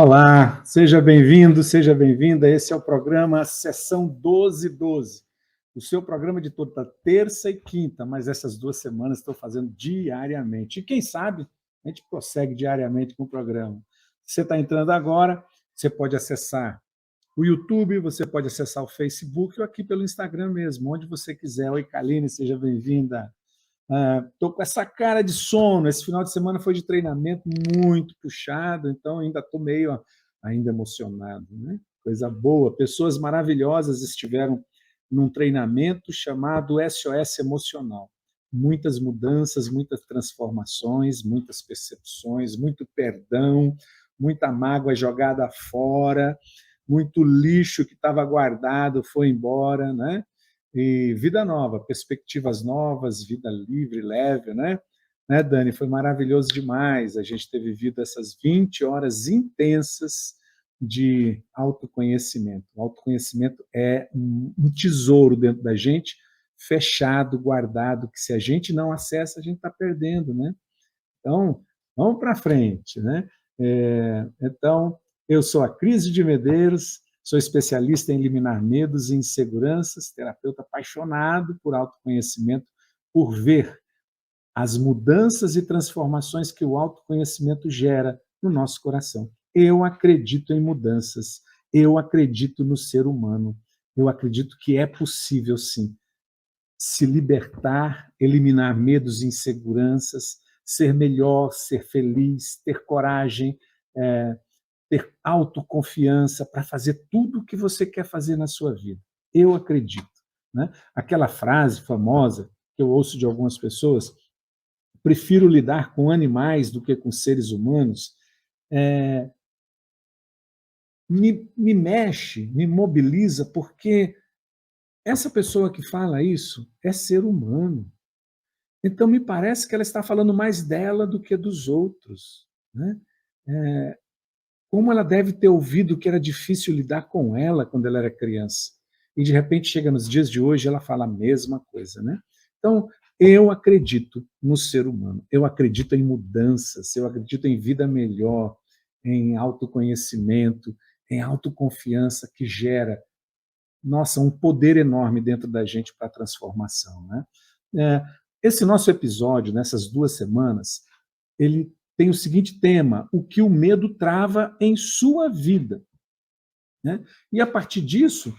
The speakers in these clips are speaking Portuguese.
Olá, seja bem-vindo, seja bem-vinda. Esse é o programa Sessão 1212, o seu programa de toda terça e quinta, mas essas 2 semanas estou fazendo diariamente. E quem sabe a gente prossegue diariamente com o programa. Se você está entrando agora, você pode acessar o YouTube, você pode acessar o Facebook ou aqui pelo Instagram mesmo, onde você quiser. Oi, Kaline, seja bem-vinda. Estou com essa cara de sono. Esse final de semana foi de treinamento muito puxado, então ainda estou meio ainda emocionado, né? Coisa boa. Pessoas maravilhosas estiveram num treinamento chamado SOS Emocional. Muitas mudanças, muitas transformações, muitas percepções, muito perdão, muita mágoa jogada fora, muito lixo que estava guardado foi embora, né? E vida nova, perspectivas novas, vida livre, leve, né? Né, Dani? Foi maravilhoso demais a gente ter vivido essas 20 horas intensas de autoconhecimento. O autoconhecimento é um tesouro dentro da gente, fechado, guardado, que se a gente não acessa, a gente está perdendo, né? Então, vamos para frente, né? Então, eu sou a Cris de Medeiros, sou especialista em eliminar medos e inseguranças, terapeuta apaixonado por autoconhecimento, por ver as mudanças e transformações que o autoconhecimento gera no nosso coração. Eu acredito em mudanças, eu acredito no ser humano, eu acredito que é possível, sim, se libertar, eliminar medos e inseguranças, ser melhor, ser feliz, ter coragem, ter autoconfiança para fazer tudo o que você quer fazer na sua vida. Eu acredito. Né? Aquela frase famosa que eu ouço de algumas pessoas, prefiro lidar com animais do que com seres humanos, me mexe, me mobiliza, porque essa pessoa que fala isso é ser humano. Então, me parece que ela está falando mais dela do que dos outros. Né? Como ela deve ter ouvido que era difícil lidar com ela quando ela era criança. E, de repente, chega nos dias de hoje, ela fala a mesma coisa. Né? Então, eu acredito no ser humano, eu acredito em mudanças, eu acredito em vida melhor, em autoconhecimento, em autoconfiança que gera, nossa, um poder enorme dentro da gente para a transformação. Né? É, esse nosso episódio, nessas 2 semanas, ele tem o seguinte tema: o que o medo trava em sua vida. Né? E a partir disso,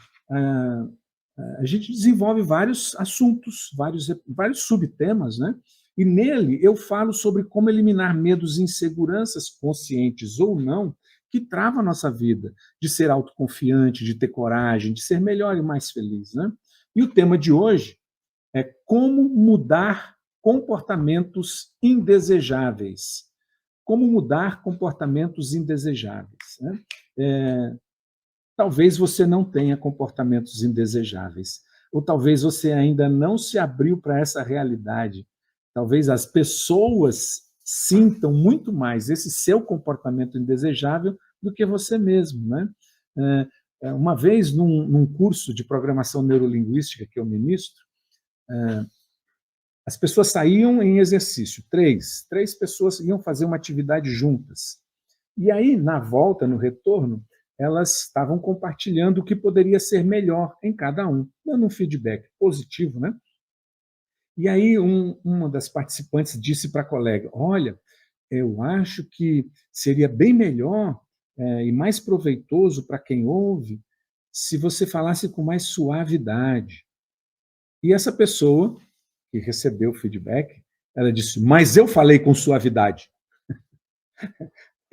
a gente desenvolve vários assuntos, vários subtemas, né? E nele eu falo sobre como eliminar medos e inseguranças, conscientes ou não, que travam a nossa vida, de ser autoconfiante, de ter coragem, de ser melhor e mais feliz. Né? E o tema de hoje é como mudar comportamentos indesejáveis. Como mudar comportamentos indesejáveis. Né? Talvez você não tenha comportamentos indesejáveis, ou talvez você ainda não se abriu para essa realidade. Talvez as pessoas sintam muito mais esse seu comportamento indesejável do que você mesmo. Né? Uma vez, num curso de programação neurolinguística que eu ministro, as pessoas saíam em exercício, três pessoas iam fazer uma atividade juntas. E aí, na volta, no retorno, elas estavam compartilhando o que poderia ser melhor em cada um, dando um feedback positivo, né? E aí, uma das participantes disse para a colega: olha, eu acho que seria bem melhor e mais proveitoso para quem ouve se você falasse com mais suavidade. E essa pessoa que recebeu o feedback, ela disse: mas eu falei com suavidade.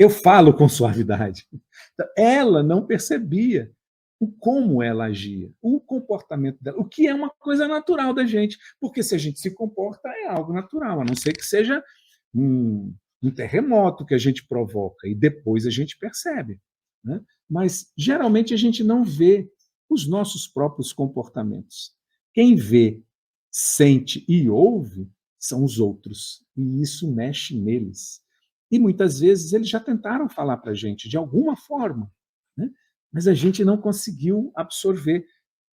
Eu falo com suavidade. Ela não percebia o como ela agia, o comportamento dela, o que é uma coisa natural da gente, porque se a gente se comporta é algo natural, a não ser que seja um terremoto que a gente provoca e depois a gente percebe. Né? Mas geralmente a gente não vê os nossos próprios comportamentos. Quem vê, sente e ouve são os outros, e isso mexe neles. E muitas vezes eles já tentaram falar para a gente de alguma forma, né? Mas a gente não conseguiu absorver,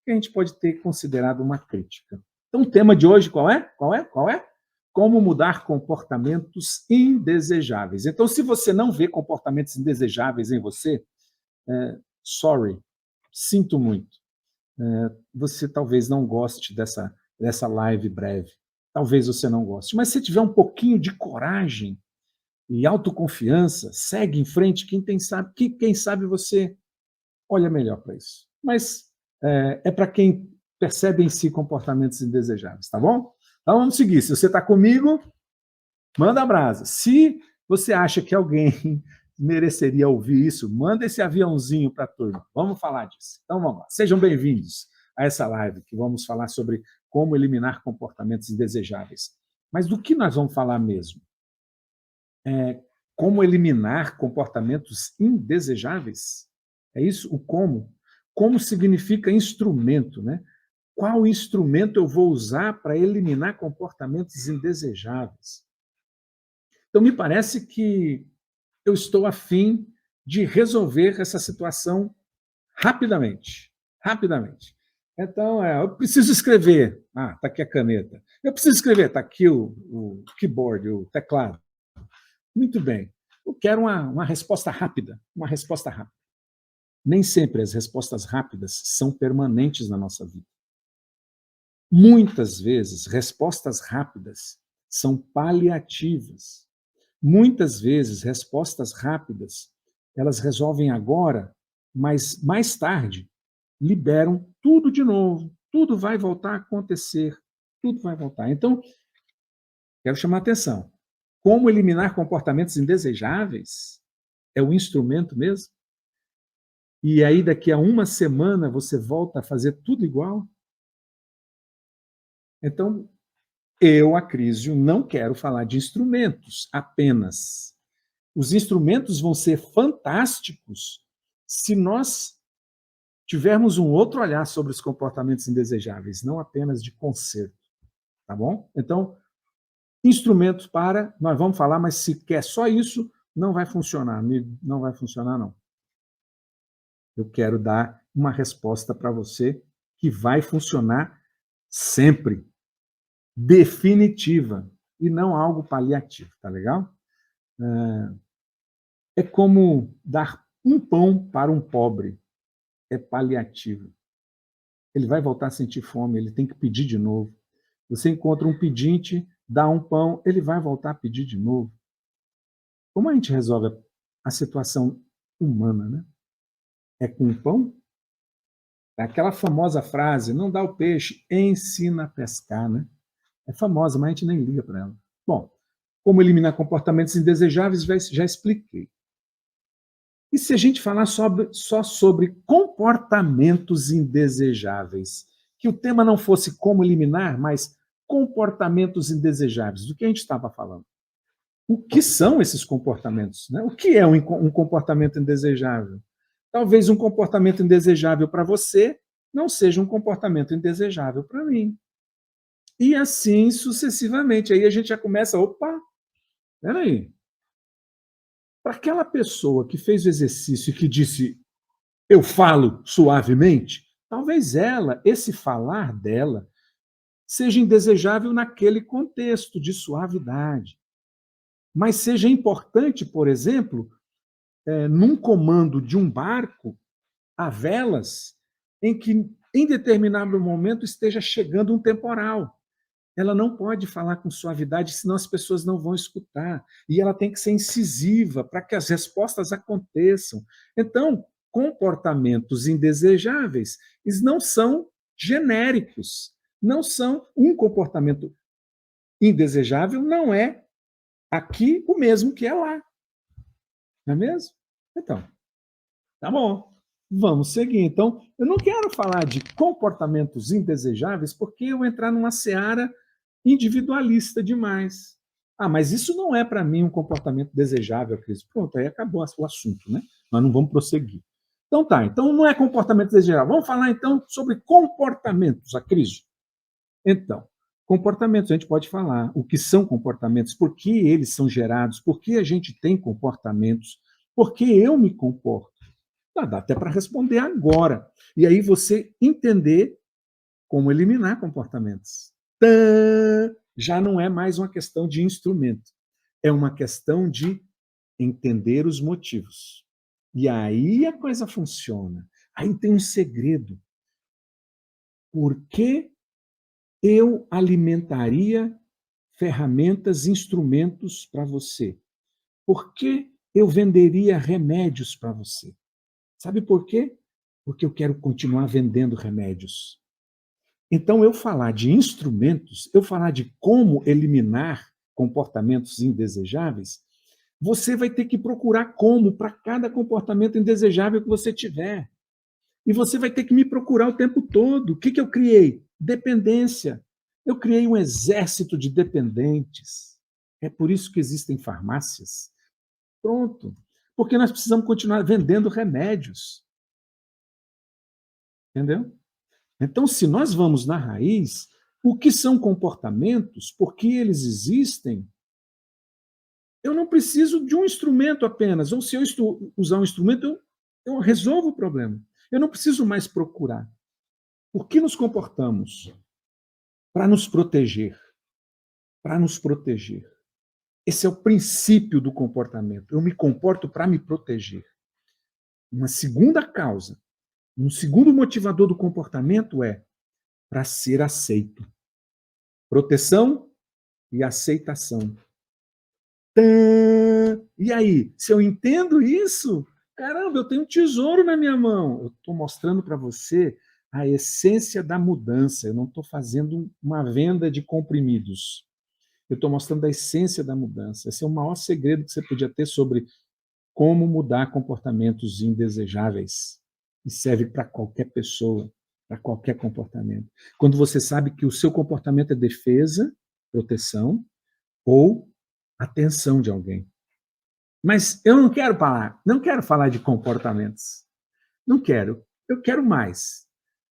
que a gente pode ter considerado uma crítica. Então, o tema de hoje qual é? Qual é? Qual é? Como mudar comportamentos indesejáveis. Então, se você não vê comportamentos indesejáveis em você, sorry, sinto muito. Você talvez não goste dessa live breve. Talvez você não goste. Mas se tiver um pouquinho de coragem e autoconfiança, segue em frente, quem sabe você olha melhor para isso. Mas é para quem percebe em si comportamentos indesejáveis, tá bom? Então vamos seguir. Se você está comigo, manda brasa. Se você acha que alguém mereceria ouvir isso, manda esse aviãozinho para a turma. Vamos falar disso. Então vamos lá. Sejam bem-vindos a essa live que vamos falar sobre como eliminar comportamentos indesejáveis. Mas do que nós vamos falar mesmo? Como eliminar comportamentos indesejáveis? É isso? O como? Como significa instrumento, né? Qual instrumento eu vou usar para eliminar comportamentos indesejáveis? Então, me parece que eu estou a fim de resolver essa situação rapidamente. Rapidamente. Então, eu preciso escrever. Ah, está aqui a caneta. Eu preciso escrever. Está aqui o keyboard, o teclado. Muito bem. Eu quero uma resposta rápida. Uma resposta rápida. Nem sempre as respostas rápidas são permanentes na nossa vida. Muitas vezes, respostas rápidas são paliativas. Muitas vezes, respostas rápidas, elas resolvem agora, mas mais tarde liberam tudo de novo. Tudo vai voltar a acontecer. Tudo vai voltar. Então, quero chamar a atenção. Como eliminar comportamentos indesejáveis? É o instrumento mesmo? E aí, daqui a uma semana, você volta a fazer tudo igual? Então, eu, Acrísio, não quero falar de instrumentos apenas. Os instrumentos vão ser fantásticos se nós tivermos um outro olhar sobre os comportamentos indesejáveis, não apenas de conserto, tá bom? Então, instrumentos nós vamos falar, mas se quer só isso, não vai funcionar, amigo, não vai funcionar, não. Eu quero dar uma resposta para você que vai funcionar sempre, definitiva, e não algo paliativo, tá legal? É como dar um pão para um pobre, é paliativo. Ele vai voltar a sentir fome, ele tem que pedir de novo. Você encontra um pedinte, dá um pão, ele vai voltar a pedir de novo. Como a gente resolve a situação humana, né? É com o pão? É aquela famosa frase, não dá o peixe, ensina a pescar, né? É famosa, mas a gente nem liga para ela. Bom, como eliminar comportamentos indesejáveis, já expliquei. E se a gente falar só sobre comportamentos indesejáveis? Que o tema não fosse como eliminar, mas comportamentos indesejáveis. Do que a gente estava falando? O que são esses comportamentos? Né? O que é um comportamento indesejável? Talvez um comportamento indesejável para você não seja um comportamento indesejável para mim. E assim sucessivamente. Aí a gente já começa, opa, peraí. Para aquela pessoa que fez o exercício e que disse, eu falo suavemente, talvez esse falar dela, seja indesejável naquele contexto de suavidade. Mas seja importante, por exemplo, num comando de um barco a velas, em que em determinado momento esteja chegando um temporal. Ela não pode falar com suavidade, senão as pessoas não vão escutar. E ela tem que ser incisiva para que as respostas aconteçam. Então, comportamentos indesejáveis, eles não são genéricos. Não são um comportamento indesejável, não é aqui o mesmo que é lá. Não é mesmo? Então, tá bom. Vamos seguir. Então, eu não quero falar de comportamentos indesejáveis porque eu entrar numa seara individualista demais. Ah, mas isso não é para mim um comportamento desejável, Cris. Pronto, aí acabou o assunto, né? Nós não vamos prosseguir. Então tá, então não é comportamento desejável. Vamos falar então sobre comportamentos, a Cris. Então, comportamentos, a gente pode falar o que são comportamentos, por que eles são gerados, por que a gente tem comportamentos, por que eu me comporto. Dá até para responder agora. E aí você entender como eliminar comportamentos. Tã! Já não é mais uma questão de instrumento, é uma questão de entender os motivos. E aí a coisa funciona. Aí tem um segredo. Por que eu alimentaria ferramentas, instrumentos para você? Por que eu venderia remédios para você? Sabe por quê? Porque eu quero continuar vendendo remédios. Então, eu falar de instrumentos, eu falar de como eliminar comportamentos indesejáveis, você vai ter que procurar como para cada comportamento indesejável que você tiver. E você vai ter que me procurar o tempo todo. O que eu criei? Dependência. Eu criei um exército de dependentes. É por isso que existem farmácias. Pronto. Porque nós precisamos continuar vendendo remédios. Entendeu? Então, se nós vamos na raiz, o que são comportamentos, por que eles existem, eu não preciso de um instrumento apenas. Ou se eu usar um instrumento, eu resolvo o problema. Eu não preciso mais procurar. Por que nos comportamos? Para nos proteger. Para nos proteger. Esse é o princípio do comportamento. Eu me comporto para me proteger. Uma segunda causa, um segundo motivador do comportamento é para ser aceito. Proteção e aceitação. Tã! E aí, se eu entendo isso, caramba, eu tenho um tesouro na minha mão. Eu estou mostrando para você a essência da mudança. Eu não estou fazendo uma venda de comprimidos. Eu estou mostrando a essência da mudança. Esse é o maior segredo que você podia ter sobre como mudar comportamentos indesejáveis. E serve para qualquer pessoa, para qualquer comportamento. Quando você sabe que o seu comportamento é defesa, proteção, ou atenção de alguém. Mas eu não quero falar de comportamentos. Não quero. Eu quero mais.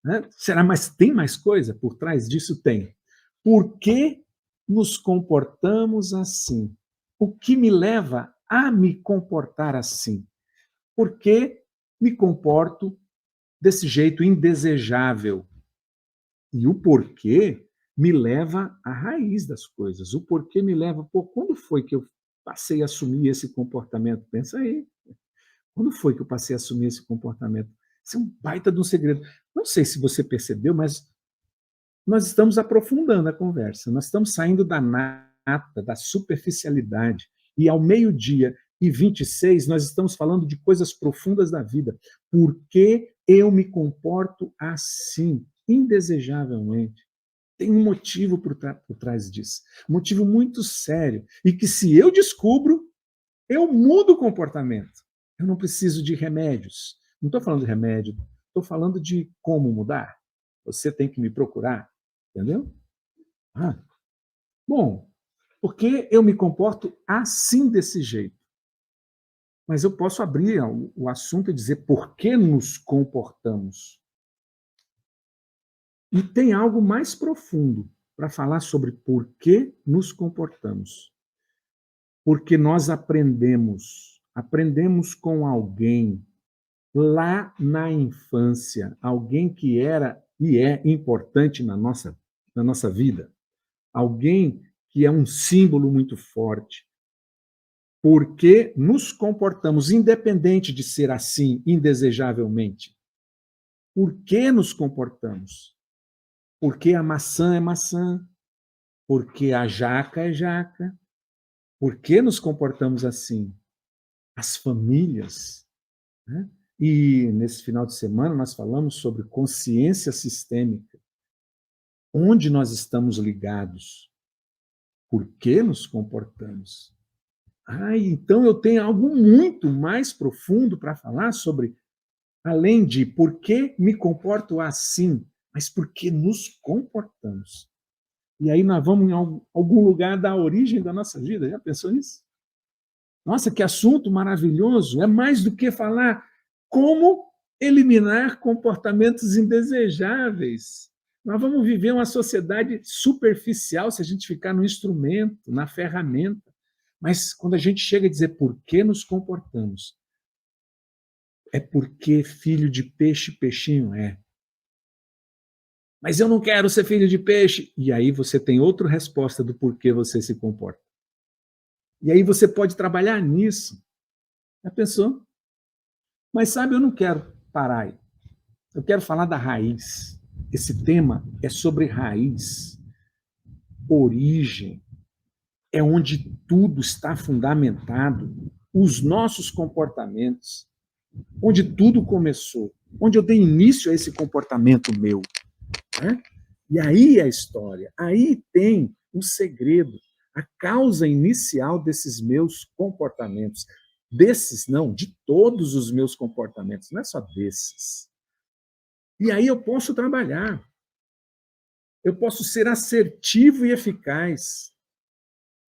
Né? Será, mas tem mais coisa por trás disso? Tem. Por que nos comportamos assim? O que me leva a me comportar assim? Por que me comporto desse jeito indesejável? E o porquê me leva à raiz das coisas. O porquê me leva, pô, quando foi que eu passei a assumir esse comportamento? Pensa aí. Quando foi que eu passei a assumir esse comportamento? Isso é um baita de um segredo. Não sei se você percebeu, mas nós estamos aprofundando a conversa. Nós estamos saindo da nata, da superficialidade. E ao meio-dia e 26, nós estamos falando de coisas profundas da vida. Por que eu me comporto assim, indesejavelmente? Tem um motivo por trás disso. Um motivo muito sério. E que, se eu descubro, eu mudo o comportamento. Eu não preciso de remédios. Não estou falando de remédio, estou falando de como mudar. Você tem que me procurar, entendeu? Ah, bom, porque eu me comporto assim, desse jeito. Mas eu posso abrir o assunto e dizer por que nos comportamos. E tem algo mais profundo para falar sobre por que nos comportamos. Porque nós aprendemos com alguém lá na infância, alguém que era e é importante na nossa vida, alguém que é um símbolo muito forte, porque nos comportamos independente de ser assim, indesejavelmente. Por que nos comportamos? Porque a maçã é maçã, porque a jaca é jaca. Por que nos comportamos assim? As famílias, né? E nesse final de semana nós falamos sobre consciência sistêmica. Onde nós estamos ligados? Por que nos comportamos? Então eu tenho algo muito mais profundo para falar sobre, além de por que me comporto assim, mas por que nos comportamos. E aí nós vamos em algum lugar da origem da nossa vida. Já pensou nisso? Nossa, que assunto maravilhoso! É mais do que falar como eliminar comportamentos indesejáveis. Nós vamos viver uma sociedade superficial se a gente ficar no instrumento, na ferramenta. Mas quando a gente chega a dizer por que nos comportamos, é porque filho de peixe, peixinho é. Mas eu não quero ser filho de peixe. E aí você tem outra resposta do porquê você se comporta. E aí você pode trabalhar nisso. Já pensou? Mas sabe, eu não quero parar aí. Eu quero falar da raiz. Esse tema é sobre raiz, origem, é onde tudo está fundamentado, os nossos comportamentos, onde tudo começou, onde eu dei início a esse comportamento meu. Né? E aí é a história, aí tem um segredo, a causa inicial desses meus comportamentos. Desses, não, de todos os meus comportamentos, não é só desses. E aí eu posso trabalhar, eu posso ser assertivo e eficaz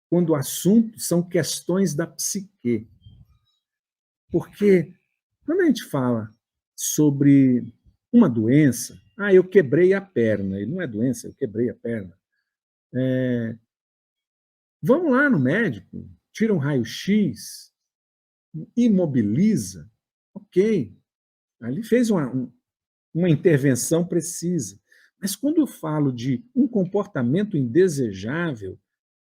quando o assunto são questões da psique. Porque quando a gente fala sobre uma doença, eu quebrei a perna, e não é doença, eu quebrei a perna. Vão lá no médico, tira um raio-x, imobiliza, ok. Ali fez uma intervenção precisa. Mas quando eu falo de um comportamento indesejável,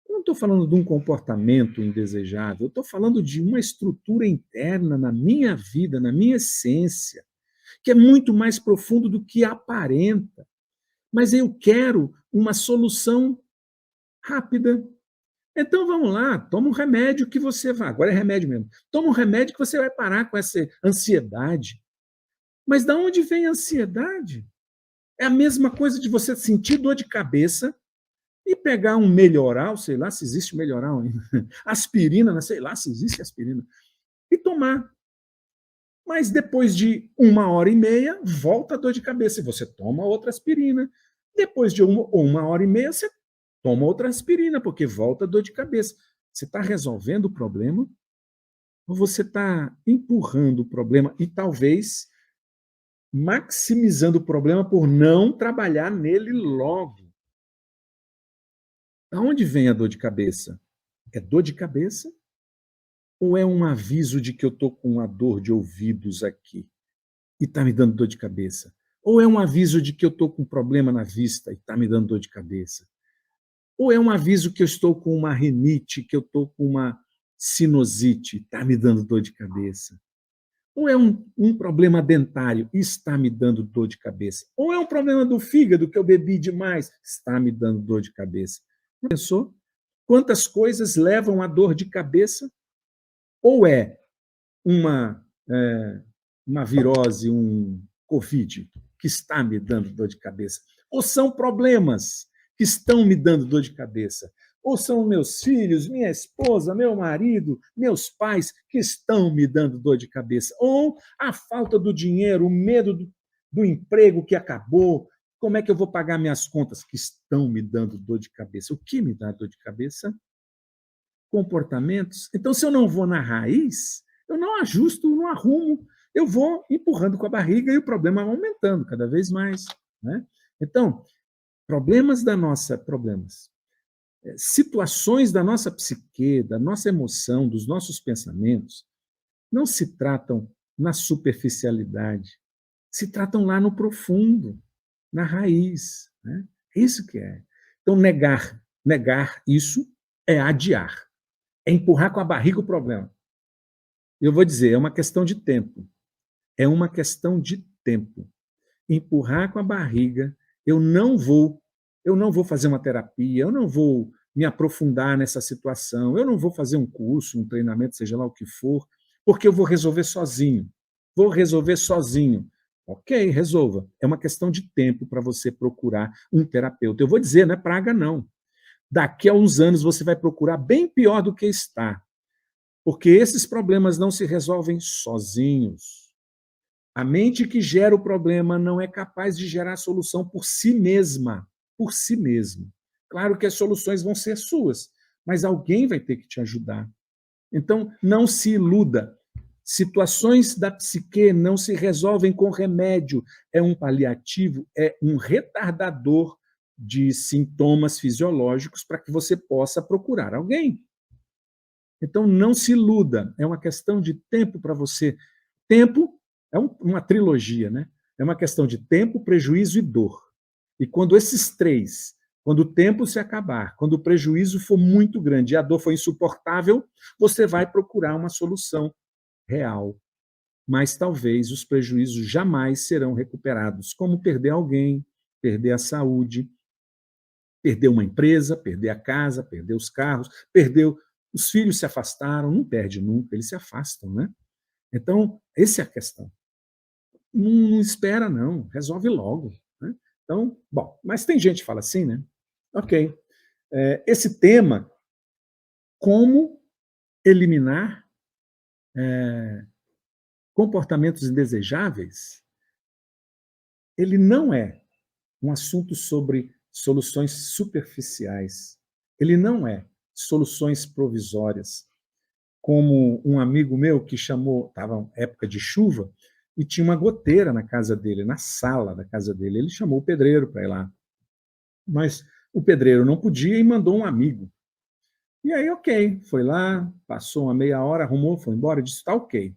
eu não estou falando de um comportamento indesejável, eu estou falando de uma estrutura interna na minha vida, na minha essência, que é muito mais profundo do que aparenta. Mas eu quero uma solução rápida. Então vamos lá, toma um remédio que você vai. Agora é remédio mesmo. Toma um remédio que você vai parar com essa ansiedade. Mas da onde vem a ansiedade? É a mesma coisa de você sentir dor de cabeça e pegar um melhoral, sei lá se existe melhoral ainda, aspirina, sei lá se existe aspirina, e tomar. Mas depois de 1 hora e meia, volta a dor de cabeça e você toma outra aspirina. Depois de 1 hora e meia, você toma outra aspirina, porque volta a dor de cabeça. Você está resolvendo o problema ou você está empurrando o problema e talvez maximizando o problema por não trabalhar nele logo? Aonde vem a dor de cabeça? É dor de cabeça ou é um aviso de que eu estou com uma dor de ouvidos aqui e está me dando dor de cabeça? Ou é um aviso de que eu estou com um problema na vista e está me dando dor de cabeça? Ou é um aviso que eu estou com uma rinite, que eu estou com uma sinusite e está me dando dor de cabeça? Ou é um problema dentário e está me dando dor de cabeça? Ou é um problema do fígado que eu bebi demais, está me dando dor de cabeça? Pensou? Quantas coisas levam a dor de cabeça? Ou é uma, uma virose, um Covid, que está me dando dor de cabeça? Ou são problemas que estão me dando dor de cabeça? Ou são meus filhos, minha esposa, meu marido, meus pais que estão me dando dor de cabeça? Ou a falta do dinheiro, o medo do emprego que acabou, como é que eu vou pagar minhas contas que estão me dando dor de cabeça? O que me dá dor de cabeça? Comportamentos. Então, se eu não vou na raiz, eu não ajusto, não arrumo, eu vou empurrando com a barriga e o problema vai aumentando cada vez mais. Né? Então, problemas, situações da nossa psique, da nossa emoção, dos nossos pensamentos, não se tratam na superficialidade, se tratam lá no profundo, na raiz. Né? É isso que é. Então, negar isso é adiar, é empurrar com a barriga o problema. Eu vou dizer, é uma questão de tempo. É uma questão de tempo. Empurrar com a barriga, eu não vou fazer uma terapia, eu não vou me aprofundar nessa situação, eu não vou fazer um curso, um treinamento, seja lá o que for, porque eu vou resolver sozinho. Vou resolver sozinho. Ok, resolva. É uma questão de tempo para você procurar um terapeuta. Eu vou dizer, não é praga, não. Daqui a uns anos você vai procurar bem pior do que está, porque esses problemas não se resolvem sozinhos. A mente que gera o problema não é capaz de gerar a solução por si mesma, por si mesma. Claro que as soluções vão ser suas, mas alguém vai ter que te ajudar. Então, não se iluda. Situações da psique não se resolvem com remédio. É um paliativo, é um retardador de sintomas fisiológicos para que você possa procurar alguém. Então, não se iluda. É uma questão de tempo para você. Tempo é uma trilogia, né? É uma questão de tempo, prejuízo e dor. E quando esses três, quando o tempo se acabar, quando o prejuízo for muito grande e a dor for insuportável, você vai procurar uma solução real. Mas talvez os prejuízos jamais serão recuperados, como perder alguém, perder a saúde, perder uma empresa, perder a casa, perder os carros, perder os filhos se afastaram, não perde nunca, eles se afastam, né? Então, essa é a questão. Não espera, não, resolve logo. Né? Então, bom, mas tem gente que fala assim, né? Ok. Esse tema, como eliminar comportamentos indesejáveis, ele não é um assunto sobre soluções superficiais. Ele não é soluções provisórias. Como um amigo meu que chamou, estava época de chuva, e tinha uma goteira na casa dele, na sala da casa dele. Ele chamou o pedreiro para ir lá. Mas o pedreiro não podia e mandou um amigo. E aí, ok, foi lá, passou uma meia hora, arrumou, foi embora, disse, está ok.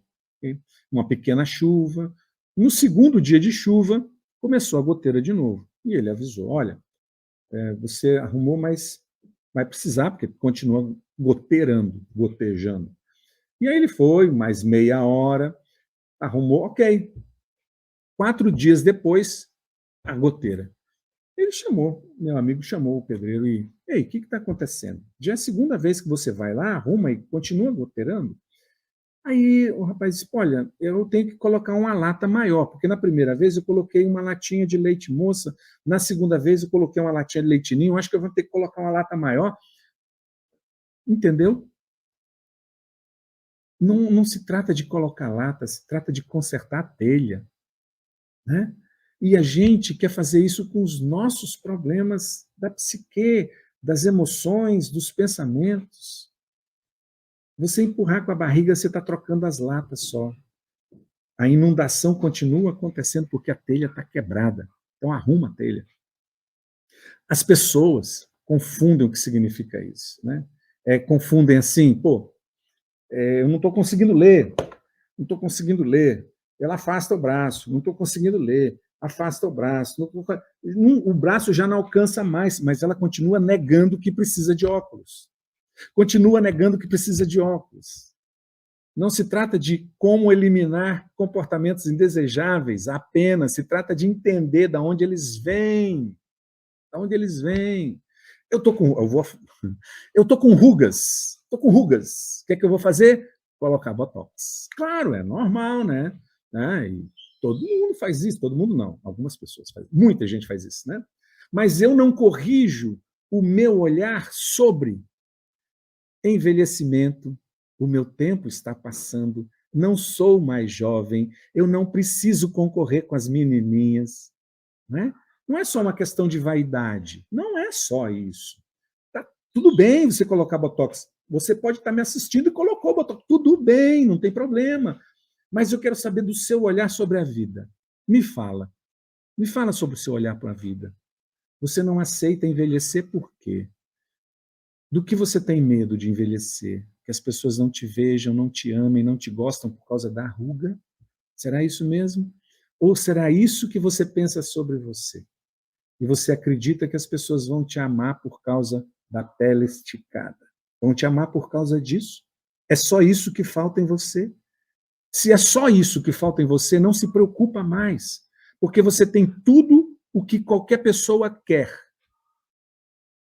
Uma pequena chuva. No segundo dia de chuva, começou a goteira de novo. E ele avisou, olha, você arrumou, mas vai precisar, porque continua goteirando, gotejando. E aí ele foi, mais meia hora, arrumou, ok. 4 dias depois, a goteira. Ele chamou, meu amigo chamou o pedreiro e, ei, o que está acontecendo? Já é a segunda vez que você vai lá, arruma e continua goteirando? Aí o rapaz disse, olha, eu tenho que colocar uma lata maior, porque na primeira vez eu coloquei uma latinha de leite moça, na segunda vez eu coloquei uma latinha de leite ninho, acho que eu vou ter que colocar uma lata maior. Entendeu? Não se trata de colocar lata, se trata de consertar a telha. Né? E a gente quer fazer isso com os nossos problemas da psique, das emoções, dos pensamentos. Você empurrar com a barriga, você está trocando as latas só. A inundação continua acontecendo porque a telha está quebrada. Então arruma a telha. As pessoas confundem o que significa isso. Né? Confundem assim, eu não estou conseguindo ler, não estou conseguindo ler. Ela afasta o braço, não estou conseguindo ler, afasta o braço. O braço já não alcança mais, mas ela continua negando que precisa de óculos. Continua negando que precisa de óculos. Não se trata de como eliminar comportamentos indesejáveis apenas, se trata de entender de onde eles vêm. De onde eles vêm. Eu tô com rugas. Estou com rugas. O que é que eu vou fazer? Colocar botox. Claro, é normal, né? E todo mundo faz isso, todo mundo não. Algumas pessoas fazem. Muita gente faz isso, né? Mas eu não corrijo o meu olhar sobre envelhecimento. O meu tempo está passando. Não sou mais jovem. Eu não preciso concorrer com as menininhas, né? Não é só uma questão de vaidade. Não é só isso. Tá tudo bem você colocar botox. Você pode estar me assistindo e colocou botox. Tudo bem, não tem problema. Mas eu quero saber do seu olhar sobre a vida. Me fala. Me fala sobre o seu olhar para a vida. Você não aceita envelhecer por quê? Do que você tem medo de envelhecer? Que as pessoas não te vejam, não te amem, não te gostam por causa da ruga? Será isso mesmo? Ou será isso que você pensa sobre você? E você acredita que as pessoas vão te amar por causa da pele esticada? Vão te amar por causa disso? É só isso que falta em você? Se é só isso que falta em você, não se preocupa mais, porque você tem tudo o que qualquer pessoa quer.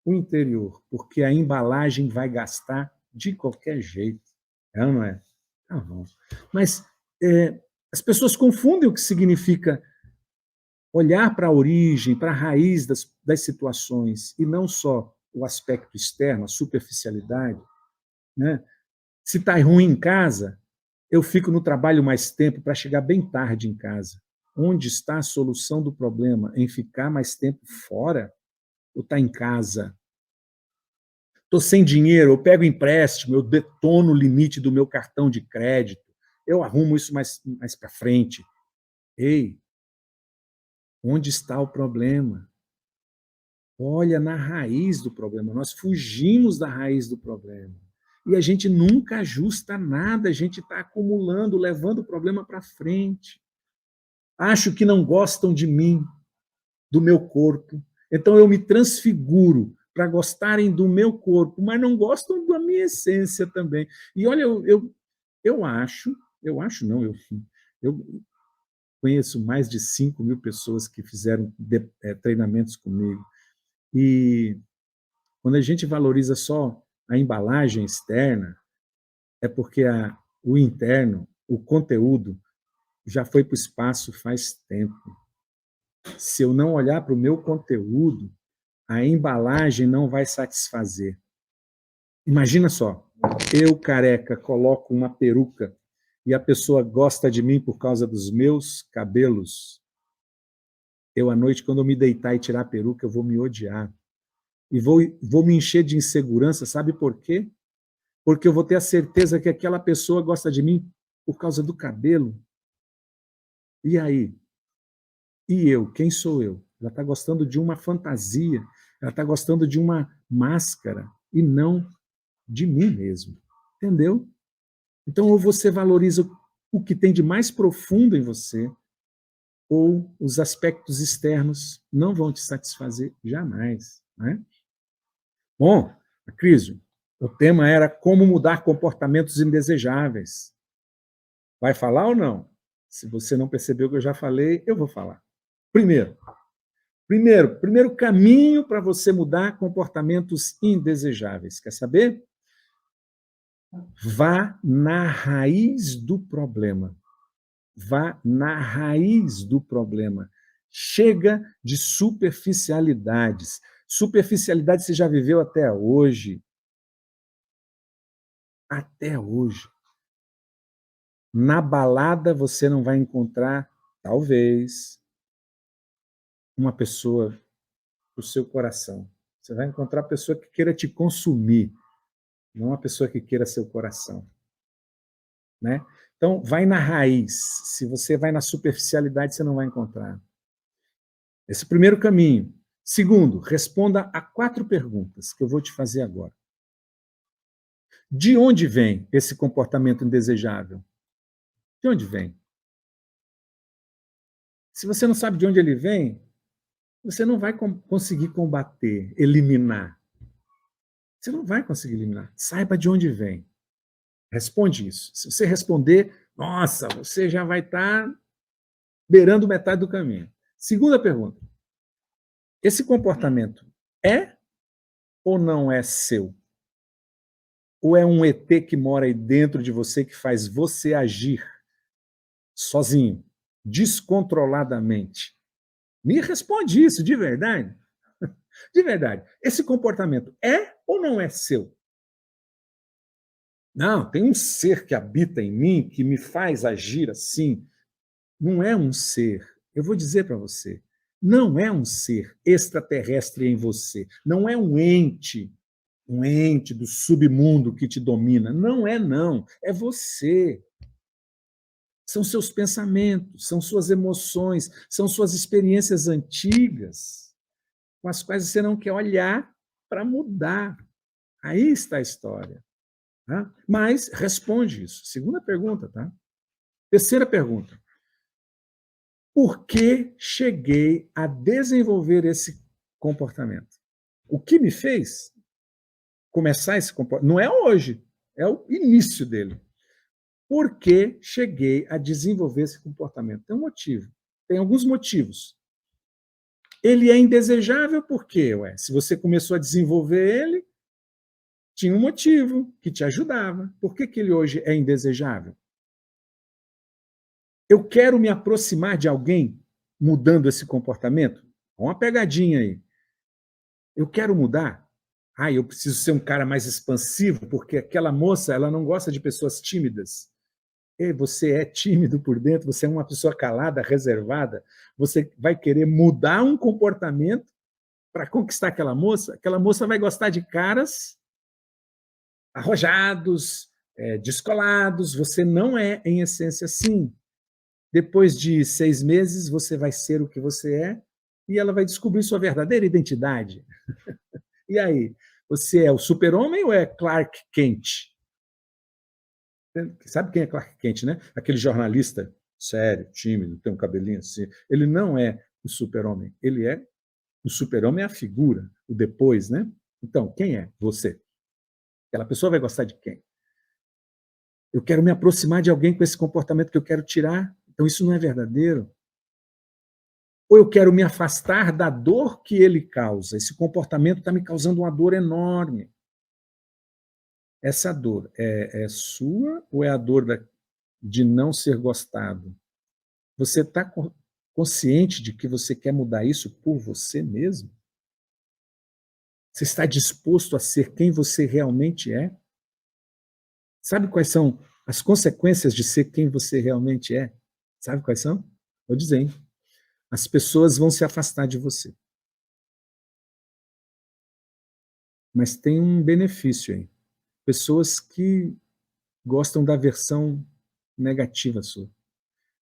O interior, porque a embalagem vai gastar de qualquer jeito. É ou não é? Tá bom. Mas as pessoas confundem o que significa olhar para a origem, para a raiz das situações, e não só o aspecto externo, a superficialidade. Né? Se está ruim em casa, eu fico no trabalho mais tempo para chegar bem tarde em casa. Onde está a solução do problema? Em ficar mais tempo fora ou está em casa? Estou sem dinheiro, eu pego empréstimo, eu detono o limite do meu cartão de crédito, eu arrumo isso mais para frente. Ei, onde está o problema? Olha na raiz do problema. Nós fugimos da raiz do problema. E a gente nunca ajusta nada, a gente está acumulando, levando o problema para frente. Acho que não gostam de mim. do meu corpo. Então eu me transfiguro para gostarem do meu corpo, mas não gostam da minha essência também. E olha, eu acho não, eu conheço mais de 5.000 pessoas que fizeram treinamentos comigo. E quando a gente valoriza só a embalagem externa, é porque o interno, o conteúdo, já foi para o espaço faz tempo. Se eu não olhar para o meu conteúdo, a embalagem não vai satisfazer. Imagina só, eu, careca, coloco uma peruca e a pessoa gosta de mim por causa dos meus cabelos. Eu, à noite, quando eu me deitar e tirar a peruca, eu vou me odiar. E vou me encher de insegurança, sabe por quê? Porque eu vou ter a certeza que aquela pessoa gosta de mim por causa do cabelo. E aí? E eu? Quem sou eu? Ela está gostando de uma fantasia, ela está gostando de uma máscara e não de mim mesmo. Entendeu? Então, ou você valoriza o que tem de mais profundo em você, ou os aspectos externos não vão te satisfazer jamais. Né? Bom, Acrisio, o tema era como mudar comportamentos indesejáveis. Vai falar ou não? Se você não percebeu o que eu já falei, eu vou falar. Primeiro caminho para você mudar comportamentos indesejáveis. Quer saber? Vá na raiz do problema. Vá na raiz do problema. Chega de superficialidades. Superficialidade você já viveu até hoje. Até hoje. Na balada você não vai encontrar, talvez, uma pessoa para o seu coração. Você vai encontrar a pessoa que queira te consumir, não uma pessoa que queira seu coração. Né? Então, vai na raiz. Se você vai na superficialidade, você não vai encontrar. Esse é o primeiro caminho. Segundo, responda a 4 perguntas que eu vou te fazer agora. De onde vem esse comportamento indesejável? De onde vem? Se você não sabe de onde ele vem, você não vai conseguir combater, eliminar. Você não vai conseguir eliminar. Saiba de onde vem. Responde isso. Se você responder, nossa, você já vai estar beirando metade do caminho. Segunda pergunta. Esse comportamento é ou não é seu? Ou é um ET que mora aí dentro de você que faz você agir sozinho, descontroladamente? Me responde isso, de verdade. De verdade. Esse comportamento é ou não é seu? Não, tem um ser que habita em mim que me faz agir assim. Não é um ser. Eu vou dizer para você. Não é um ser extraterrestre em você. Não é um ente do submundo que te domina. Não é, não. É você. São seus pensamentos, são suas emoções, são suas experiências antigas, com as quais você não quer olhar para mudar. Aí está a história. Tá? Mas responde isso. Segunda pergunta, tá? Terceira pergunta. Por que cheguei a desenvolver esse comportamento? O que me fez começar esse comportamento? Não é hoje, é o início dele. Por que cheguei a desenvolver esse comportamento? Tem um motivo. Tem alguns motivos. Ele é indesejável por quê? Ué, se você começou a desenvolver ele, tinha um motivo que te ajudava. Por que ele hoje é indesejável? Eu quero me aproximar de alguém mudando esse comportamento? Uma pegadinha aí. Eu quero mudar? Eu preciso ser um cara mais expansivo, porque aquela moça ela não gosta de pessoas tímidas. E você é tímido por dentro, você é uma pessoa calada, reservada, você vai querer mudar um comportamento para conquistar aquela moça vai gostar de caras arrojados, descolados, você não é, em essência, assim. Depois de 6 meses, você vai ser o que você é e ela vai descobrir sua verdadeira identidade. E aí, você é o super-homem ou é Clark Kent? Sabe quem é Clark Kent, né? Aquele jornalista sério, tímido, tem um cabelinho assim. Ele não é o super-homem? Ele é, o super-homem é a figura, o depois, né? Então, quem é você? Aquela pessoa vai gostar de quem? Eu quero me aproximar de alguém com esse comportamento que eu quero tirar, então isso não é verdadeiro. Ou eu quero me afastar da dor que ele causa. Esse comportamento está me causando uma dor enorme. Essa dor é sua ou é a dor de não ser gostado? Você está consciente de que você quer mudar isso por você mesmo? Você está disposto a ser quem você realmente é? Sabe quais são as consequências de ser quem você realmente é? Sabe quais são? Vou dizer, hein? As pessoas vão se afastar de você. Mas tem um benefício aí. Pessoas que gostam da versão negativa sua.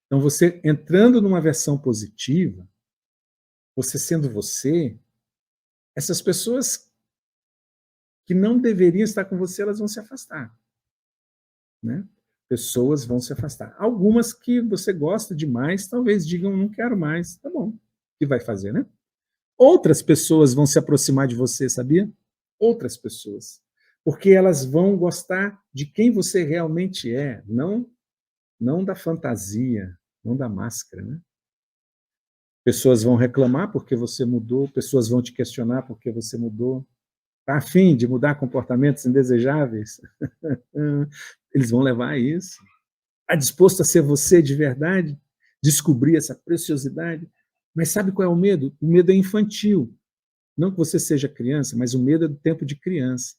Então, você entrando numa versão positiva, você sendo você, essas pessoas que não deveriam estar com você, elas vão se afastar. Né? Pessoas vão se afastar. Algumas que você gosta demais, talvez digam, não quero mais. Tá bom. O que vai fazer, né? Outras pessoas vão se aproximar de você, sabia? Outras pessoas. Porque elas vão gostar de quem você realmente é, não da fantasia, não da máscara, né? Pessoas vão reclamar porque você mudou, pessoas vão te questionar porque você mudou. Está a fim de mudar comportamentos indesejáveis? Eles vão levar a isso. Está disposto a ser você de verdade? Descobrir essa preciosidade? Mas sabe qual é o medo? O medo é infantil. Não que você seja criança, mas o medo é do tempo de criança.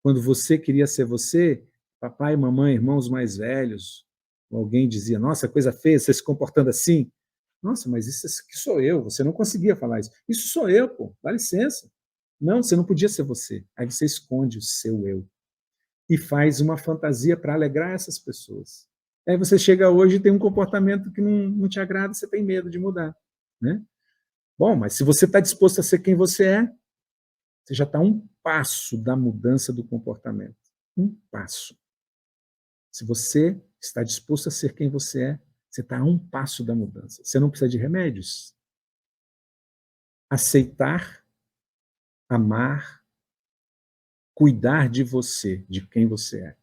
Quando você queria ser você, papai, mamãe, irmãos mais velhos, alguém dizia, nossa, coisa feia, você se comportando assim. Nossa, mas isso aqui sou eu, você não conseguia falar isso. Isso sou eu, pô, dá licença. Não, você não podia ser você. Aí você esconde o seu eu e faz uma fantasia para alegrar essas pessoas. Aí você chega hoje e tem um comportamento que não te agrada, você tem medo de mudar. Né? Bom, mas se você está disposto a ser quem você é, você já está um passo da mudança do comportamento. Um passo. Se você está disposto a ser quem você é, você está a um passo da mudança. Você não precisa de remédios. Aceitar, amar, cuidar de você, de quem você é,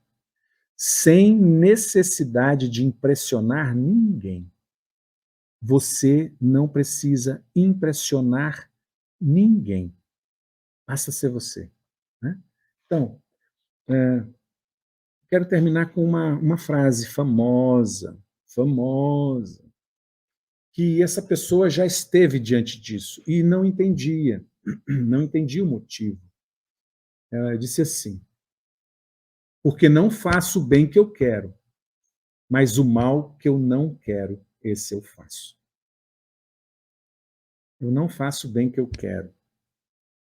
sem necessidade de impressionar ninguém. Você não precisa impressionar ninguém. Basta ser você. Né? Então, quero terminar com uma frase famosa, que essa pessoa já esteve diante disso e não entendia o motivo. Ela disse assim, porque não faço o bem que eu quero, mas o mal que eu não quero, esse eu faço. Eu não faço o bem que eu quero,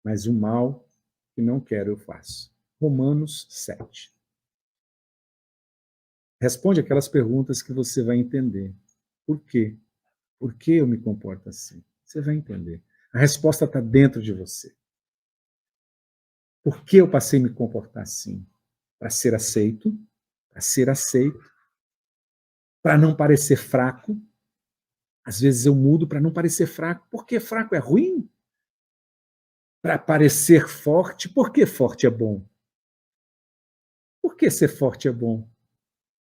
mas o mal que não quero eu faço. Romanos 7. Responde aquelas perguntas que você vai entender. Por quê? Por que eu me comporto assim? Você vai entender. A resposta está dentro de você. Por que eu passei a me comportar assim? Para ser aceito, para não parecer fraco. Às vezes eu mudo para não parecer fraco. Por que fraco é ruim? Para parecer forte. Por que forte é bom? Por que ser forte é bom?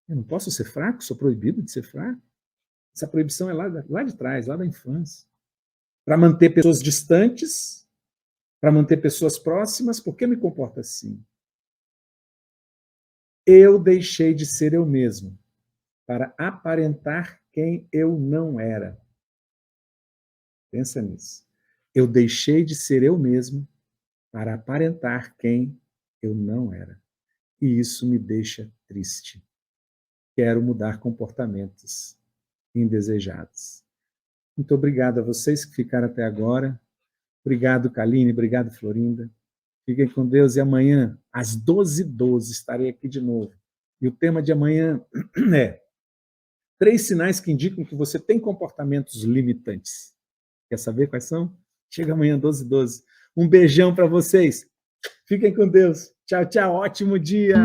Eu não posso ser fraco? Sou proibido de ser fraco? Essa proibição é lá de trás, lá da infância. Para manter pessoas distantes, para manter pessoas próximas, por que me comporto assim? Eu deixei de ser eu mesmo para aparentar quem eu não era. Pensa nisso. Eu deixei de ser eu mesmo para aparentar quem eu não era. E isso me deixa triste. Quero mudar comportamentos indesejados. Muito obrigado a vocês que ficaram até agora. Obrigado, Kaline. Obrigado, Florinda. Fiquem com Deus e amanhã, às 12h12, estarei aqui de novo. E o tema de amanhã é 3 sinais que indicam que você tem comportamentos limitantes. Quer saber quais são? Chega amanhã, 12h12. Um beijão para vocês. Fiquem com Deus. Tchau, tchau. Ótimo dia.